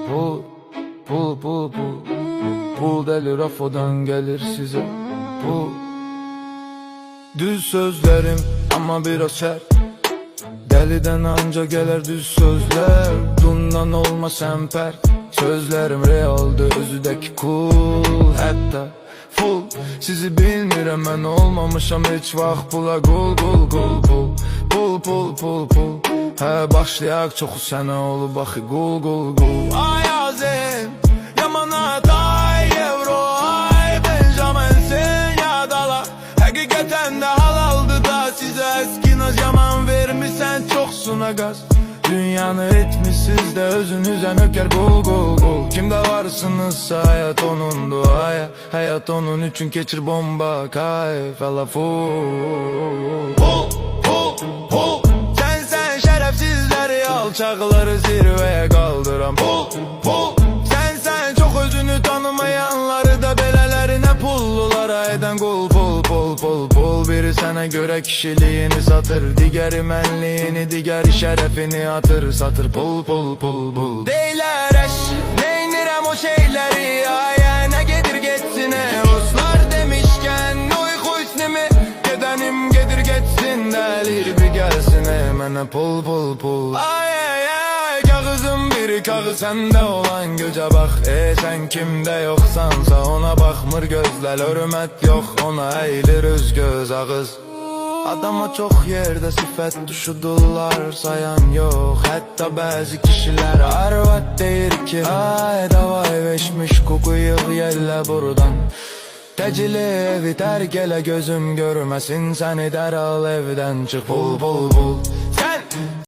Pul, pul, pul, pul. Pul deli rafodan gelir size. Pul. Düz sözlerim ama biraz sert. Deliden anca gelir düz sözler. Bundan olma semper. Sözlerim realdı özüdeki cool. Hatta full. Sizi bilmirəm mən olmamışam heç vaxt pula. Gul gul gul pul. Pul pul pul pul. Hə başlayaq çoxu sənə olub axı gul gul gul. Ay azim yaman atay euro ay Benjamin sen yadala. Həqiqətən də halaldı da sizə eskinaz yaman vermişsən çoxsuna qaz. Dünyanı etmişsiz de özünüzə nöker gul gul gul. Kimde varsınızsa hayat onun duaya. Hayat onun üçün keçir bomba kayf ala full. Pul pul pul. Sen şerefsizleri alçakları zirveye kaldıran pul pul. Sen çok özünü tanımayanları da belelerine pullulara eden gul pul pul pul pul. Biri sana göre kişiliğini satır, digeri menliğini, digeri şerefini atır satır pul pul pul pul. Deyler eş neynirem o şeyleri ya ne gedir geçsine. Ruslar demişken uyku isnimi gedenim gedir geçsin delir bir gelsin hemen pul pul pul. Ay ay ay kağızım biri kağız sende olan göce bak. Sen kimde yoksansa ona bakmır gözler. Hürmet yok ona eğilir öz göz ağız. Adama çok yerde sifət düşüdürlər sayan yok. Hatta bazı kişiler arvat deyir ki ay davay veşmiş koku yığ yelle buradan. Təcili evi tərk elə gözüm görməsin səni dərhal evdən çıx pul pul pul.